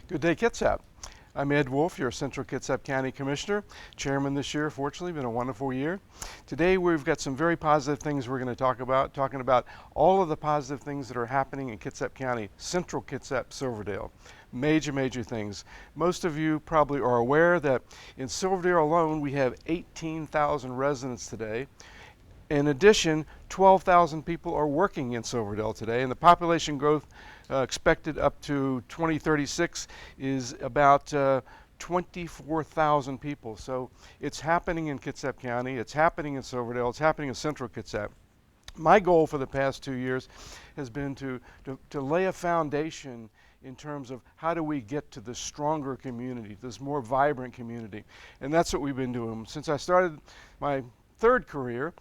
Good day, Kitsap. I'm Ed Wolfe, your Central Kitsap County Commissioner, Chairman this year. Fortunately, been a wonderful year. Today we've got some very positive things we're going to talk about, talking about all of the positive things that are happening in Kitsap County, Central Kitsap, Silverdale. Major things. Most of you probably are aware that in Silverdale alone we have 18,000 residents today. In addition, 12,000 people are working in Silverdale today, and the population growth expected up to 2036 is about 24,000 people. So it's happening in Kitsap County, it's happening in Silverdale, it's happening in Central Kitsap. My goal for the past 2 years has been to lay a foundation in terms of how do we get to this stronger community, this more vibrant community. And that's what we've been doing. Since I started my third career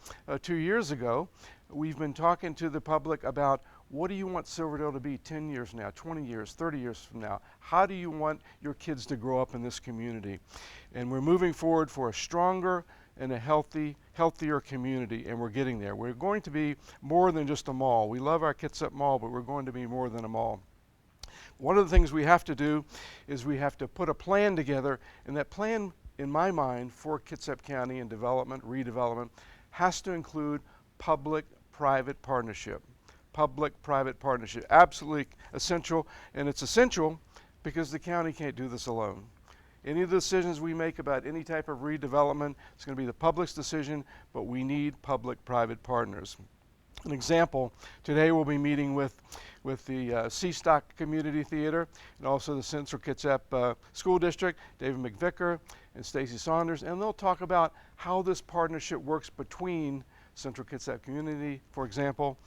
2 years ago, we've been talking to the public about what do you want Silverdale to be 10 years from now, 20 years, 30 years from now? How do you want your kids to grow up in this community? And we're moving forward for a stronger and a healthier community, and we're getting there. We're going to be more than just a mall. We love our Kitsap Mall, but we're going to be more than a mall. One of the things we have to do is we have to put a plan together, and that plan, in my mind, for Kitsap County and development, redevelopment, has to include public-private partnership. Public-private partnership, absolutely essential, and it's essential because the county can't do this alone. Any of the decisions we make about any type of redevelopment, it's going to be the public's decision, but we need public-private partners. An example, today we'll be meeting with the CSTOCK Community Theater and also the Central Kitsap School District, David McVicker and Stacey Saunders, and they'll talk about how this partnership works between Central Kitsap Community, for example,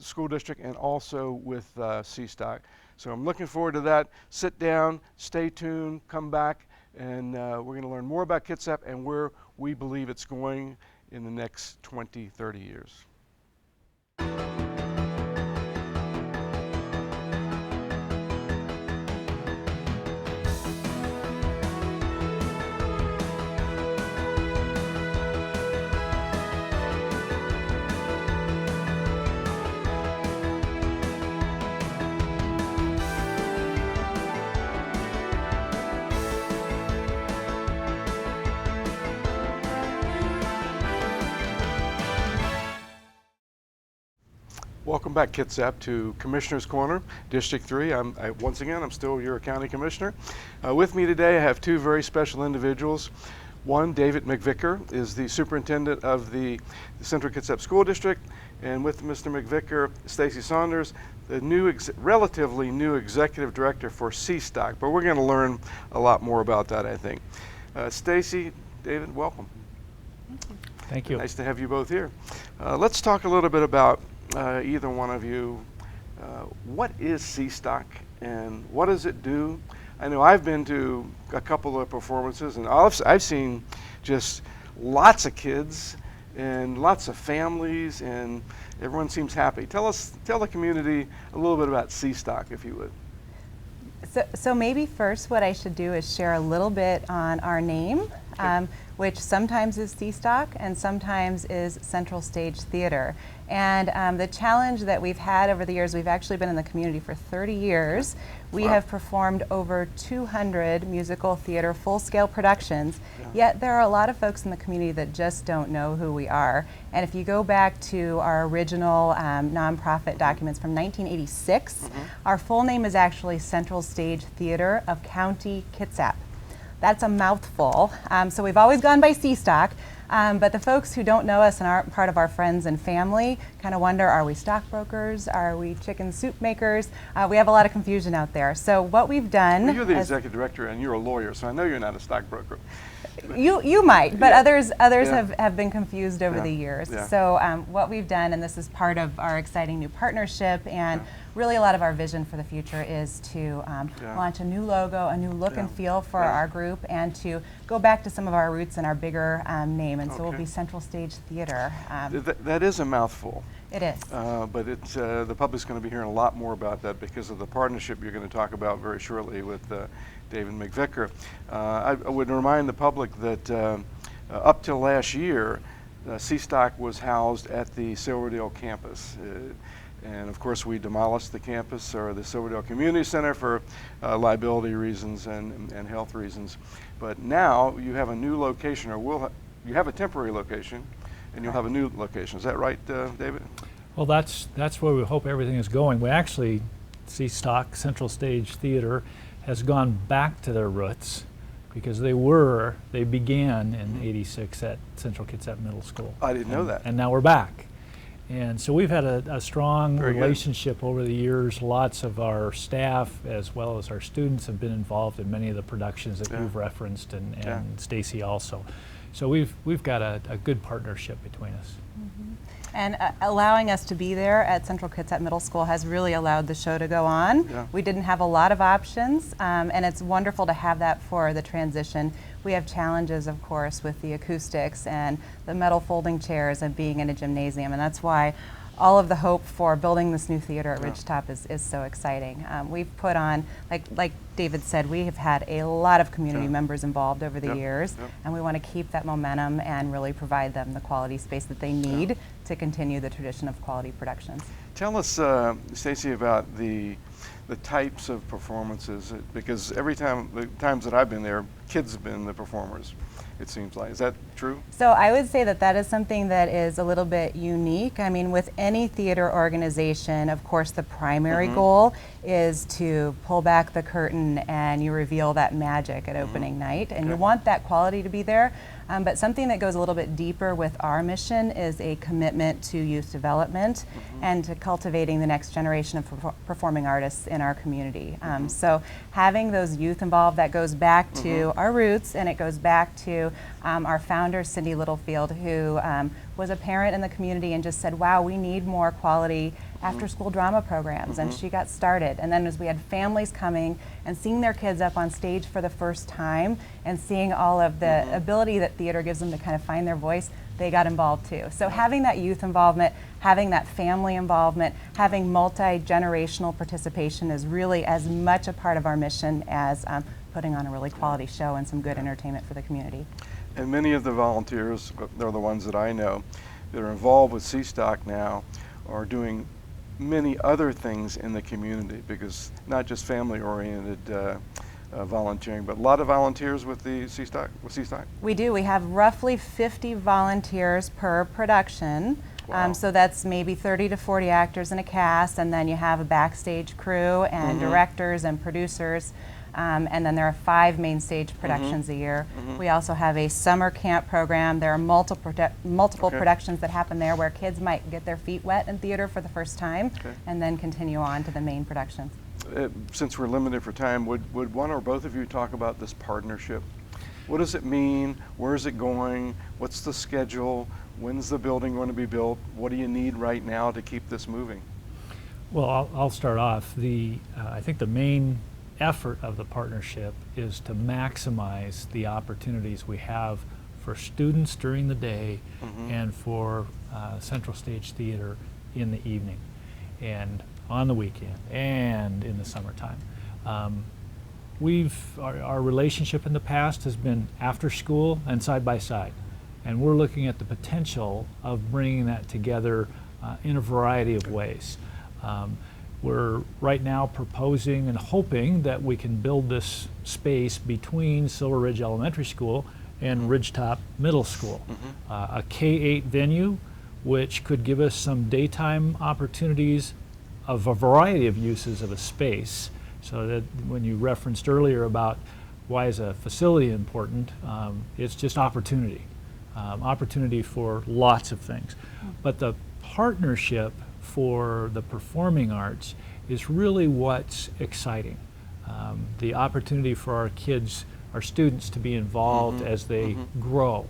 school district, and also with CSTOCK. So I'm looking forward to that. Sit down, stay tuned, come back, and we're going to learn more about Kitsap and where we believe it's going in the next 20, 30 years. Welcome back, Kitsap, to Commissioner's Corner, District 3. Once again, I'm still your County Commissioner. With me today, I have two very special individuals. One, David McVicker, is the Superintendent of the Central Kitsap School District, and with Mr. McVicker, Stacey Saunders, the relatively new Executive Director for CSTOCK, but we're going to learn a lot more about that, I think. Stacey, David, welcome. Thank you. Nice to have you both here. Let's talk a little bit about either one of you. What is CSTOCK and what does it do? I know I've been to a couple of performances and I've seen just lots of kids and lots of families and everyone seems happy. Tell the community a little bit about CSTOCK, if you would. So maybe first what I should do is share a little bit on our name, which sometimes is CSTOCK and sometimes is Central Stage Theater. And the challenge that we've had over the years, we've actually been in the community for 30 years. We have performed over 200 musical theater full-scale productions, yet there are a lot of folks in the community that just don't know who we are. And if you go back to our original nonprofit documents from 1986, our full name is actually Central Stage Theater of County Kitsap. That's a mouthful. So we've always gone by CSTOCK, but the folks who don't know us and aren't part of our friends and family kind of wonder, are we stockbrokers? Are we chicken soup makers? We have a lot of confusion out there. So what we've done— Well, you're the executive director and you're a lawyer, so I know you're not a stockbroker. You might, but others have been confused over the years. So what we've done, and this is part of our exciting new partnership, and really a lot of our vision for the future is to launch a new logo, a new look and feel for our group, and to go back to some of our roots and our bigger name, and so we'll be Central Stage Theater. That is a mouthful. It is. But it's, the public's going to be hearing a lot more about that because of the partnership you're going to talk about very shortly with David McVicker. I would remind the public that up till last year, CSTOCK was housed at the Silverdale campus. And of course, we demolished the campus or the Silverdale Community Center for liability reasons and health reasons. But now you have a new location, or you have a temporary location, and you'll have a new location. Is that right, David? Well, that's where we hope everything is going. We actually, CSTOCK, Central Stage Theater, has gone back to their roots because they began in '86 at Central Kitsap Middle School. I didn't know that. And now we're back. And so we've had a strong Very good. relationship over the years. Lots of our staff as well as our students have been involved in many of the productions that you've referenced, and Stacey also. So we've got a good partnership between us. And allowing us to be there at Central Kitsap Middle School has really allowed the show to go on. Yeah. We didn't have a lot of options, and it's wonderful to have that for the transition. We have challenges, of course, with the acoustics and the metal folding chairs and being in a gymnasium, and that's why all of the hope for building this new theater at Ridgetop is so exciting. We've put on, like David said, we have had a lot of community members involved over the years, and we want to keep that momentum and really provide them the quality space that they need to continue the tradition of quality productions. Tell us, Stacey, about the types of performances, because every time, the times that I've been there, kids have been the performers, it seems like. Is that true? So I would say that is something that is a little bit unique. I mean, with any theater organization, of course, the primary goal is to pull back the curtain and you reveal that magic at opening night, and you want that quality to be there. But something that goes a little bit deeper with our mission is a commitment to youth development and to cultivating the next generation of performing artists in our community. So having those youth involved, that goes back to our roots, and it goes back to our founder, Cindy Littlefield, who was a parent in the community and just said, wow, we need more quality after-school drama programs, and she got started. And then as we had families coming and seeing their kids up on stage for the first time and seeing all of the ability that theater gives them to kind of find their voice, they got involved too. So having that youth involvement, having that family involvement, having multi-generational participation is really as much a part of our mission as putting on a really quality show and some good entertainment for the community. And many of the volunteers, they're the ones that I know, that are involved with CSTOCK now, are doing many other things in the community, because not just family-oriented volunteering, but a lot of volunteers with the CSTOCK. We do. We have roughly 50 volunteers per production. Wow. So that's maybe 30 to 40 actors in a cast, and then you have a backstage crew and directors and producers. And then there are 5 main stage productions a year. We also have a summer camp program. There are multiple productions that happen there where kids might get their feet wet in theater for the first time and then continue on to the main productions. Since we're limited for time, would one or both of you talk about this partnership? What does it mean? Where is it going? What's the schedule? When's the building going to be built? What do you need right now to keep this moving? Well, I'll start off. I think the main effort of the partnership is to maximize the opportunities we have for students during the day and for Central Stage Theater in the evening and on the weekend and in the summertime. Our relationship in the past has been after school and side by side, and we're looking at the potential of bringing that together in a variety of ways. We're right now proposing and hoping that we can build this space between Silver Ridge Elementary School and Ridgetop Middle School, a K-8 venue which could give us some daytime opportunities of a variety of uses of a space. So that when you referenced earlier about why is a facility important, it's just opportunity. Opportunity for lots of things. But the partnership for the performing arts is really what's exciting. The opportunity for our kids, our students, to be involved as they grow.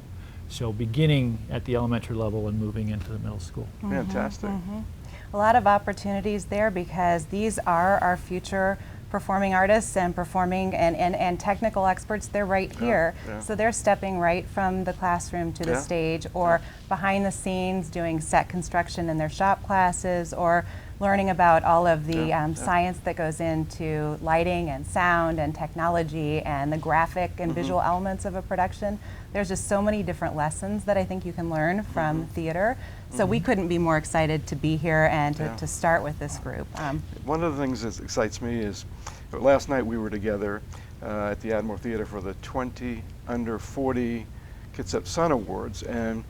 So beginning at the elementary level and moving into the middle school. Fantastic. A lot of opportunities there because these are our future performing artists and performing and technical experts. They're right here. So they're stepping right from the classroom to the stage, or behind the scenes doing set construction in their shop classes, or learning about all of the Yeah, yeah. science that goes into lighting and sound and technology and the graphic and visual elements of a production. There's just so many different lessons that I think you can learn from theater. So we couldn't be more excited to be here and to start with this group. One of the things that excites me is last night we were together at the Admiral Theater for the 20 Under 40 Kitsap Sun Awards, and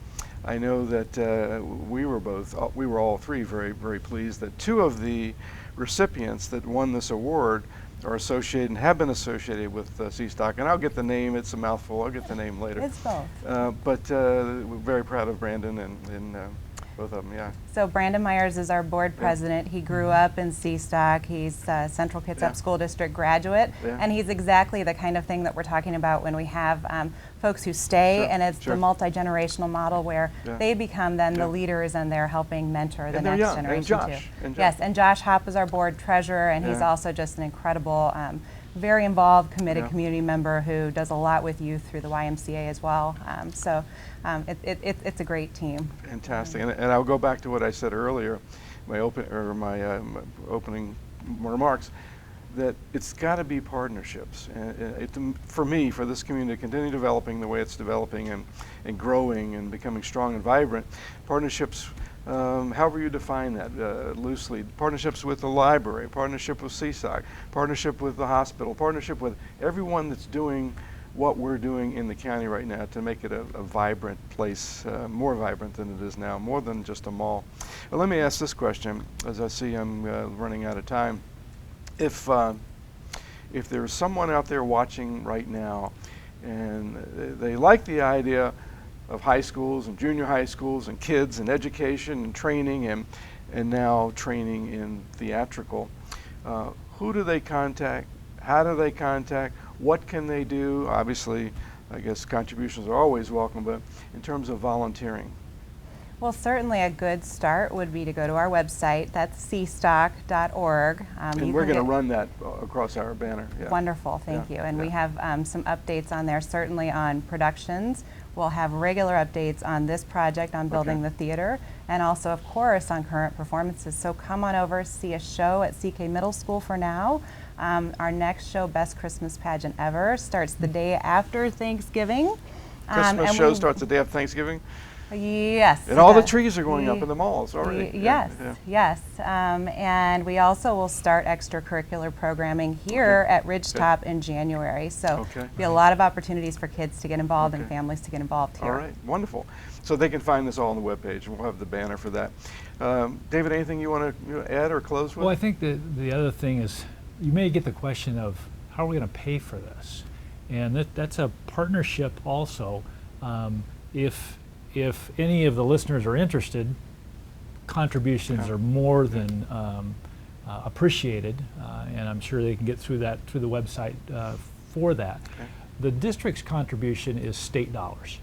I know that we were all three very, very pleased that two of the recipients that won this award are associated and have been associated with CSTOCK, and I'll get the name. It's a mouthful. I'll get the name later. It's both. But we're very proud of Brandon and both of them. Yeah. So Brandon Myers is our board president. He grew up in CSTOCK. He's a Central Kitsap School District graduate, and he's exactly the kind of thing that we're talking about when we have folks who stay, and it's the multi-generational model where they become then the leaders and they're helping mentor the next generation too. Yes, and Josh Hopp is our board treasurer, and he's also just an incredible, very involved, committed community member who does a lot with youth through the YMCA as well. It's a great team. Fantastic, and I'll go back to what I said earlier, my opening remarks, that it's got to be partnerships. And for me, for this community to continue developing the way it's developing and growing and becoming strong and vibrant, partnerships, however you define that loosely, partnerships with the library, partnership with CSTOCK, partnership with the hospital, partnership with everyone that's doing what we're doing in the county right now to make it a vibrant place, more vibrant than it is now, more than just a mall. Well, let me ask this question, as I see I'm running out of time. If there's someone out there watching right now and they like the idea of high schools and junior high schools and kids and education and training and now training in theatrical, who do they contact? How do they contact? What can they do? Obviously, I guess contributions are always welcome, but in terms of volunteering. Well, certainly a good start would be to go to our website. That's cstock.org. And we're going to run that across our banner. Yeah. Wonderful, thank you. And we have some updates on there, certainly on productions. We'll have regular updates on this project, on building the theater, and also, of course, on current performances. So come on over, see a show at CK Middle School for now. Our next show, Best Christmas Pageant Ever, starts the day after Thanksgiving. Christmas show starts the day after Thanksgiving? Yes. And all the trees are going up in the malls already. Yes, yes. And we also will start extracurricular programming here at Ridgetop in January. So there'll be a lot of opportunities for kids to get involved and families to get involved here. All right, wonderful. So they can find this all on the webpage, and we'll have the banner for that. David, anything you want to add or close with? Well, I think the other thing is, you may get the question of, how are we going to pay for this? And that's a partnership also. If any of the listeners are interested, contributions are more than appreciated, and I'm sure they can get through the website for that. The district's contribution is state dollars.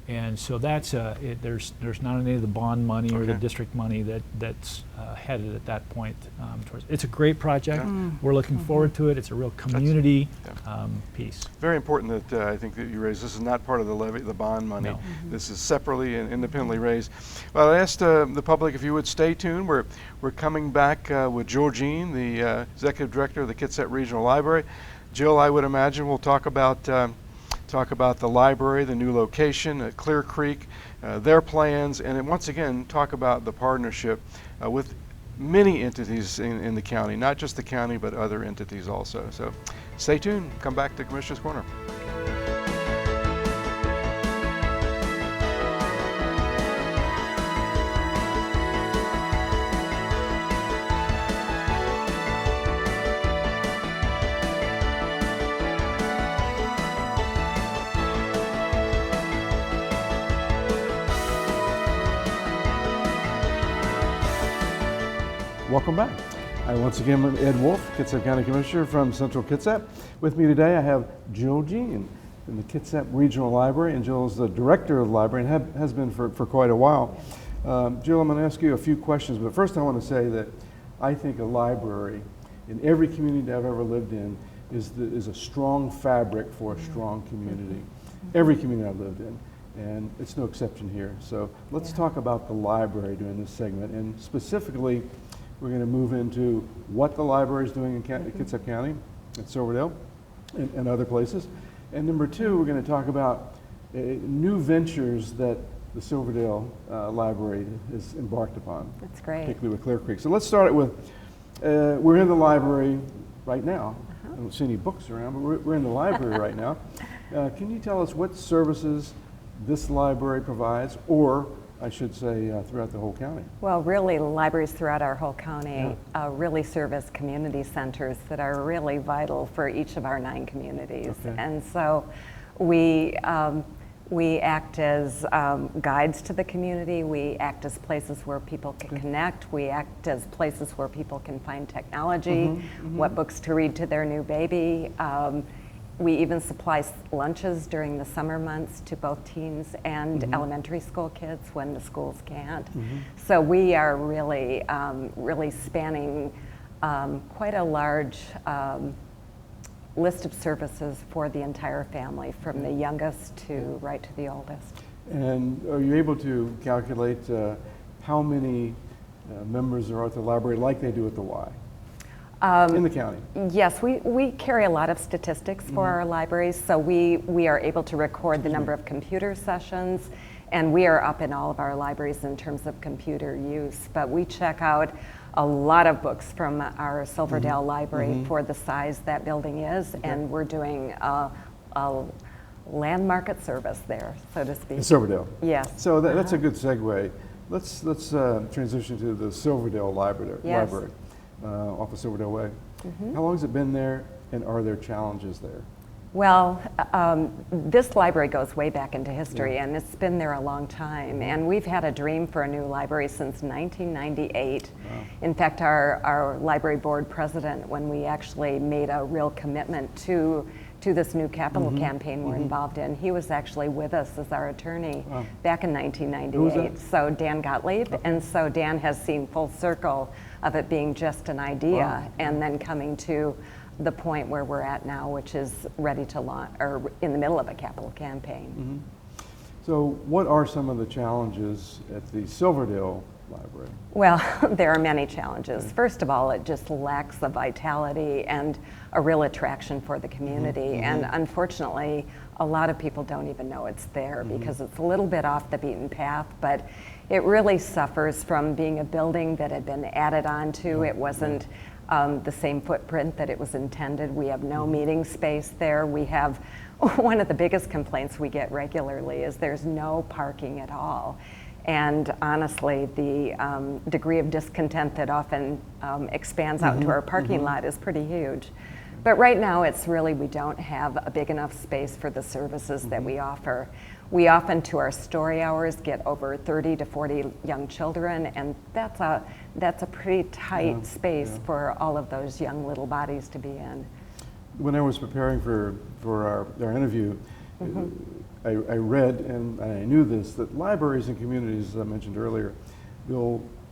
And so that's there's not any of the bond money or the district money that's headed at that point towards. It's a great project. We're looking forward to it. It's a real community piece. Very important that I think that you raised. This is not part of the levy, the bond money. No. This is separately and independently raised. Well, I asked the public if you would stay tuned. We're coming back with Jill Jean, the executive director of the Kitsap Regional Library. Jill, I would imagine, will talk about the library, the new location at Clear Creek, their plans, and then once again talk about the partnership with many entities in the county, not just the county, but other entities also. So stay tuned. Come back to Commissioner's Corner. Welcome back. Once again, I'm Ed Wolfe, Kitsap County Commissioner from Central Kitsap. With me today, I have Jill Jean in the Kitsap Regional Library, and Jill is the director of the library and has been for quite a while. Jill, I'm going to ask you a few questions, but first I want to say that I think a library in every community I've ever lived in is a strong fabric for a strong community. Every community I've lived in, and it's no exception here. So let's talk about the library during this segment, and specifically We're going to move into what the library is doing in Kitsap County, at Silverdale, and other places. And number two, we're going to talk about new ventures that the Silverdale Library is embarked upon. That's great. Particularly with Clear Creek. So let's start it with, we're in the library right now. I don't see any books around, but we're in the library right now. Can you tell us what services this library provides, or I should say throughout the whole county? Well, really, libraries throughout our whole county really serve as community centers that are really vital for each of our 9 communities. Okay. And so we act as guides to the community. We act as places where people can connect. We act as places where people can find technology, what books to read to their new baby. We even supply lunches during the summer months to both teens and elementary school kids when the schools can't. So we are really, really spanning quite a large list of services for the entire family, from the youngest to right to the oldest. And are you able to calculate how many members are at the library like they do at the Y? In the county? Yes, we carry a lot of statistics for our libraries, so we are able to record the number of computer sessions, and we are up in all of our libraries in terms of computer use. But we check out a lot of books from our Silverdale Library for the size that building is, and we're doing a land market service there, so to speak. In Silverdale? Yes. So that's a good segue. Let's transition to the Silverdale Library. Yes. Off of Silverdale Way. How long has it been there, and are there challenges there? Well, this library goes way back into history, and it's been there a long time. And we've had a dream for a new library since 1998. Wow. In fact, our library board president, when we actually made a real commitment to this new capital campaign we're involved in, he was actually with us as our attorney back in 1998. Who was that? So Dan Gottlieb, and so Dan has seen full circle of it being just an idea and then coming to the point where we're at now, which is ready to launch, or in the middle of a capital campaign. So what are some of the challenges at the Silverdale Library? Well, there are many challenges. First of all, it just lacks the vitality and a real attraction for the community. And unfortunately, a lot of people don't even know it's there because it's a little bit off the beaten path, but it really suffers from being a building that had been added onto. It wasn't the same footprint that it was intended. We have no meeting space there. We have, one of the biggest complaints we get regularly is there's no parking at all. And honestly, the degree of discontent that often expands out into our parking lot is pretty huge. But right now, it's really, we don't have a big enough space for the services that we offer. We often, to our story hours, get over 30 to 40 young children, and that's a pretty tight space for all of those young little bodies to be in. When I was preparing for our interview, I read, and I knew this, that libraries and communities, as I mentioned earlier,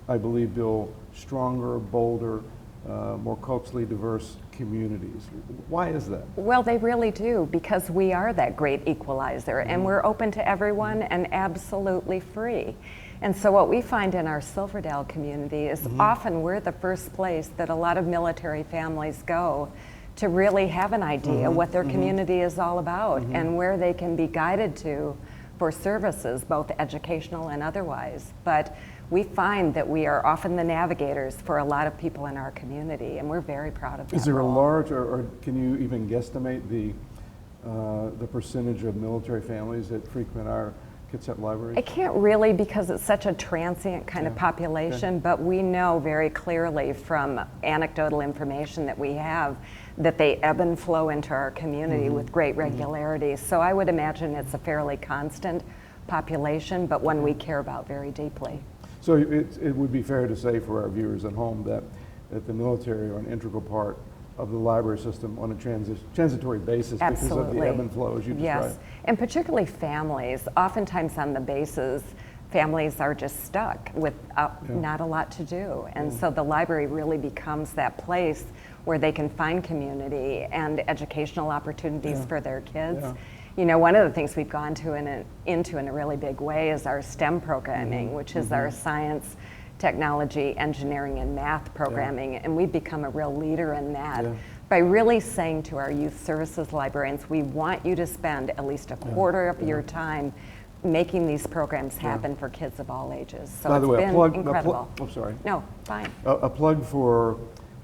I believe, build stronger, bolder, more culturally diverse communities. Why is that? Well, they really do, because we are that great equalizer, and we're open to everyone and absolutely free. And so what we find in our Silverdale community is often we're the first place that a lot of military families go to really have an idea what their community is all about and where they can be guided to for services, both educational and otherwise. But we find that we are often the navigators for a lot of people in our community, and we're very proud of that. Is there role. a large, or can you even guesstimate the percentage of military families that frequent our Kitsap libraries? I can't really, because it's such a transient kind of population, but we know very clearly from anecdotal information that we have that they ebb and flow into our community with great regularity. So I would imagine it's a fairly constant population, but one we care about very deeply. So it would be fair to say for our viewers at home that the military are an integral part of the library system on a transitory basis because of the ebb and flow, as you described. Yes, and particularly families. Oftentimes on the bases, families are just stuck with not a lot to do. And so the library really becomes that place where they can find community and educational opportunities for their kids. You know, one of the things we've gone into in a really big way is our STEM programming, which is our science, technology, engineering, and math programming, and we've become a real leader in that. Yeah. By really saying to our youth services librarians, we want you to spend at least a quarter of your time making these programs happen for kids of all ages. So By the it's way, been incredible. I'm sorry. No, fine. A plug for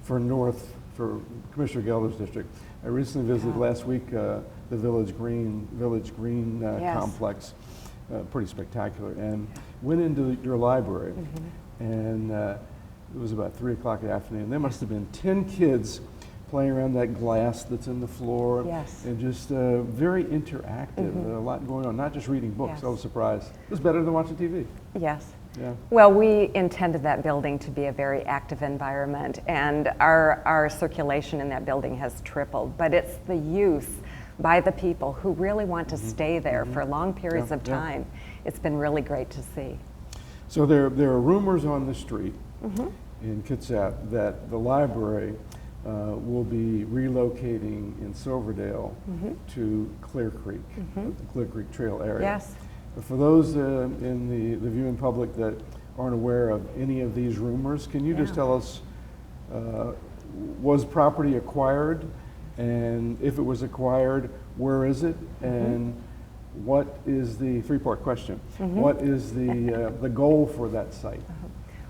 North, for Commissioner Gelder's district. I recently visited last week the Village Green Yes. complex, pretty spectacular, and went into your library, and it was about 3 o'clock in the afternoon. There must have been 10 kids playing around that glass that's in the floor, Yes. and just very interactive, a lot going on, not just reading books. Yes. I was surprised. It was better than watching TV. Yes. Yeah. Well, we intended that building to be a very active environment, and our circulation in that building has tripled, but it's the use by the people who really want to stay there for long periods of time. It's been really great to see. So there are rumors on the street in Kitsap that the library will be relocating in Silverdale to Clear Creek, the Clear Creek Trail area. Yes. For those in the viewing public that aren't aware of any of these rumors, can you just tell us, was property acquired? And if it was acquired, where is it? And what is the three-part question? What is the goal for that site?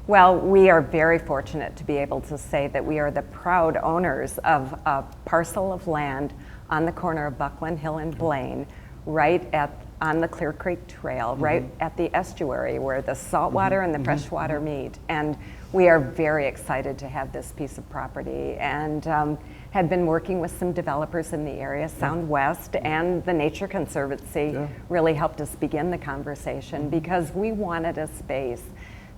Well, we are very fortunate to be able to say that we are the proud owners of a parcel of land on the corner of Buckland Hill and Blaine, right on the Clear Creek Trail, right at the estuary where the saltwater and the freshwater meet. And we are very excited to have this piece of property, and had been working with some developers in the area. Sound West and the Nature Conservancy really helped us begin the conversation, because we wanted a space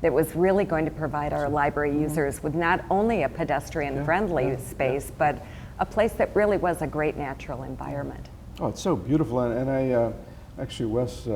that was really going to provide our library users with not only a pedestrian-friendly space, but a place that really was a great natural environment. Oh, it's so beautiful, and I actually, Wes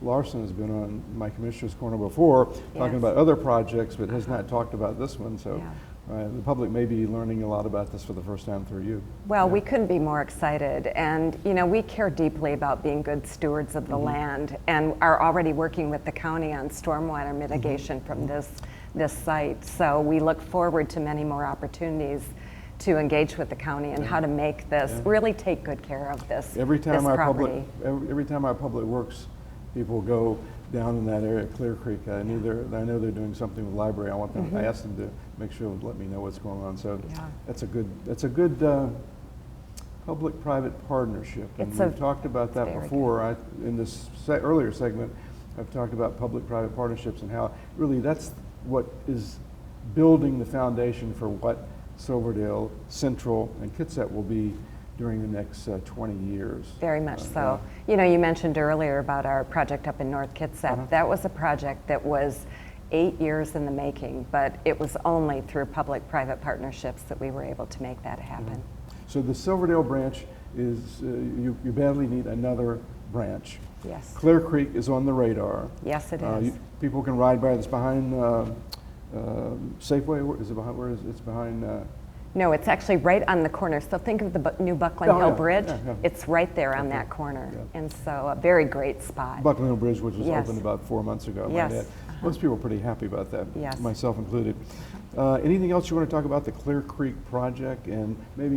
Larson has been on my Commissioner's Corner before, talking about other projects, but has not talked about this one, so the public may be learning a lot about this for the first time through you. Well, we couldn't be more excited, and you know, we care deeply about being good stewards of the land, and are already working with the county on stormwater mitigation from this site. So we look forward to many more opportunities to engage with the county and how to make this really take good care of this. Every time our property. every time our public works people go down in that area, Clear Creek, I know they're doing something with the library. I want them. I asked them to make sure to let me know what's going on. So that's a good public-private partnership. And we've talked about that before. In this earlier segment, I've talked about public-private partnerships and how really that's what is building the foundation for what Silverdale, Central, and Kitsap will be during the next 20 years. Very much so. You know, you mentioned earlier about our project up in North Kitsap. That was a project that was 8 years in the making, but it was only through public-private partnerships that we were able to make that happen. So the Silverdale branch is, you badly need another branch. Yes. Clear Creek is on the radar. Yes, it is. People can ride by. It's behind Safeway. Is it behind? Where is it? It's behind. No, it's actually right on the corner. So think of the new Buckland Hill Bridge. Yeah. It's right there on that corner. And so a very great spot. Buckland Hill Bridge, which was opened about 4 months ago. Yes. Most people are pretty happy about that, myself included. Anything else you want to talk about the Clear Creek project, and maybe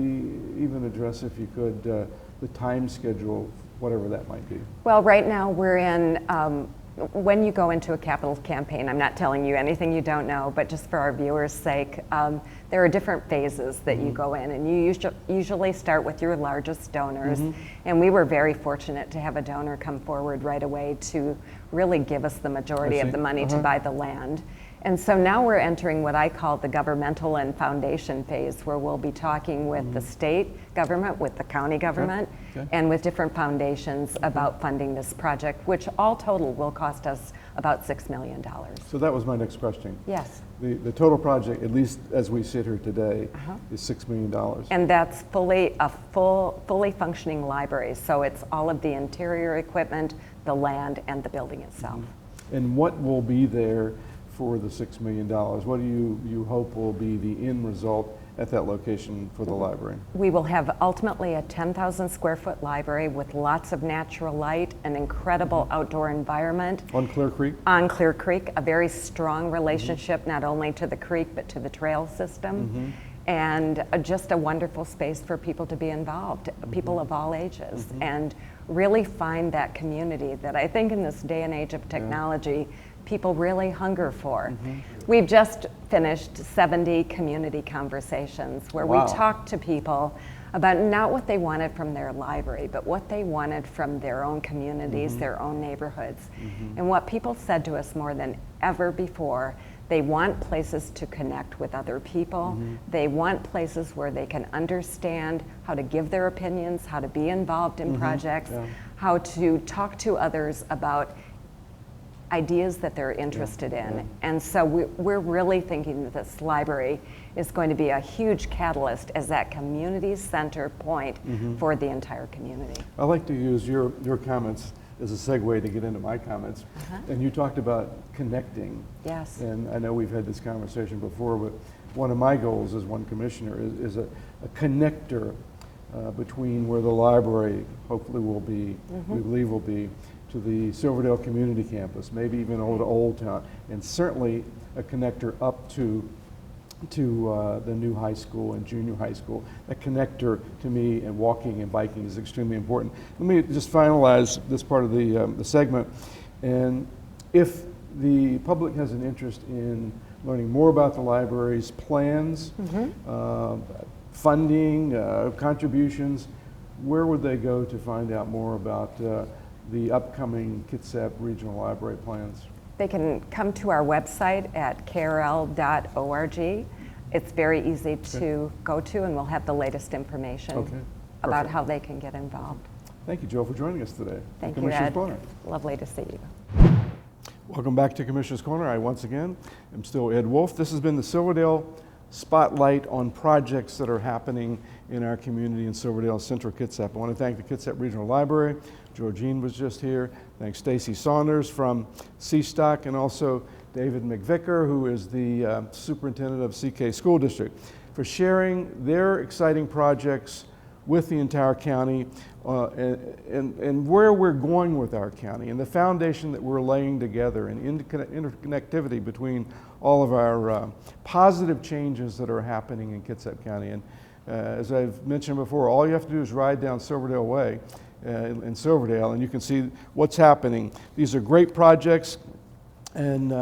even address, if you could, the time schedule, whatever that might be? Well, right now we're in, when you go into a capital campaign, I'm not telling you anything you don't know, but just for our viewers' sake, there are different phases that you go in, and you usually start with your largest donors. And we were very fortunate to have a donor come forward right away to really give us the majority of the money to buy the land. And so now we're entering what I call the governmental and foundation phase, where we'll be talking with the state government, with the county government, and with different foundations about funding this project, which all total will cost us about $6 million. So that was my next question. Yes. The total project, at least as we sit here today, is $6 million. And that's fully functioning library. So it's all of the interior equipment, the land, and the building itself. And what will be there for the $6 million? What do you hope will be the end result at that location for the library? We will have ultimately a 10,000 square foot library with lots of natural light, an incredible outdoor environment. On Clear Creek? On Clear Creek, a very strong relationship not only to the creek but to the trail system. And just a wonderful space for people to be involved, people of all ages, and really find that community that I think in this day and age of technology, people really hunger for. We've just finished 70 community conversations where we talked to people about not what they wanted from their library, but what they wanted from their own communities, their own neighborhoods. And what people said to us more than ever before, they want places to connect with other people. They want places where they can understand how to give their opinions, how to be involved in projects, how to talk to others about ideas that they're interested in. And so we're really thinking that this library is going to be a huge catalyst as that community center point for the entire community. I like to use your comments as a segue to get into my comments. And you talked about connecting. Yes. And I know we've had this conversation before, but one of my goals as one commissioner is a connector between where the library hopefully will be, we believe will be, to the Silverdale Community Campus, maybe even over to Old Town, and certainly a connector up to the new high school and junior high school. A connector to me, and walking and biking is extremely important. Let me just finalize this part of the segment. And if the public has an interest in learning more about the library's plans, funding, contributions, where would they go to find out more about the upcoming Kitsap Regional Library plans? They can come to our website at krl.org. It's very easy to go to, and we'll have the latest information about how they can get involved. Thank you, Joe, for joining us today. Thank you, Commissioner's Ed. Corner. Lovely to see you. Welcome back to Commissioner's Corner. I once again am still Ed Wolfe. This has been the Silverdale Spotlight on projects that are happening in our community in Silverdale, Central Kitsap. I want to thank the Kitsap Regional Library. Georgine was just here. Thanks Stacey Saunders from CSTOCK, and also David McVicker, who is the superintendent of CK School District, for sharing their exciting projects with the entire county and where we're going with our county and the foundation that we're laying together and interconnectivity between all of our positive changes that are happening in Kitsap County. And as I've mentioned before, all you have to do is ride down Silverdale Way in Silverdale, and you can see what's happening. These are great projects, and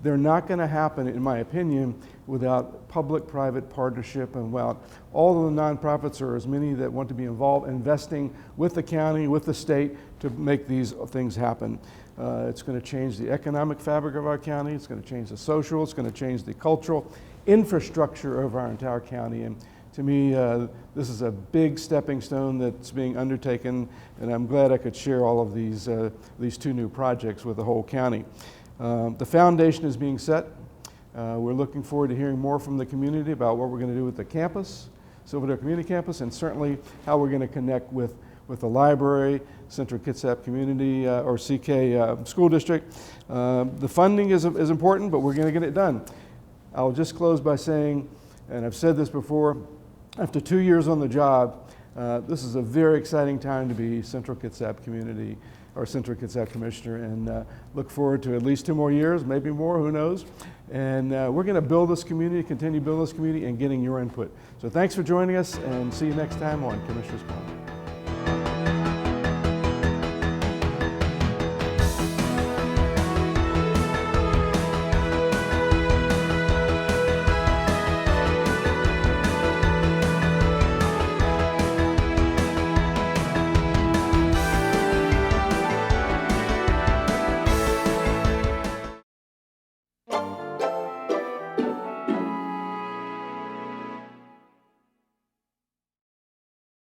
they're not going to happen, in my opinion, without public-private partnership and without all of the nonprofits, or as many that want to be involved, investing with the county, with the state, to make these things happen. It's going to change the economic fabric of our county. It's going to change the social. It's going to change the cultural infrastructure of our entire county. And to me, this is a big stepping stone that's being undertaken, and I'm glad I could share all of these two new projects with the whole county. The foundation is being set. We're looking forward to hearing more from the community about what we're going to do with the campus, Silverdale Community Campus, and certainly how we're going to connect with the library, Central Kitsap Community, or CK School District. The funding is important, but we're going to get it done. I'll just close by saying, and I've said this before, after 2 years on the job, this is a very exciting time to be Central Kitsap Community or Central Kitsap Commissioner, and look forward to at least 2 more years, maybe more, who knows. And we're going to build this community, continue to build this community, and getting your input. So thanks for joining us, and see you next time on Commissioner's Corner.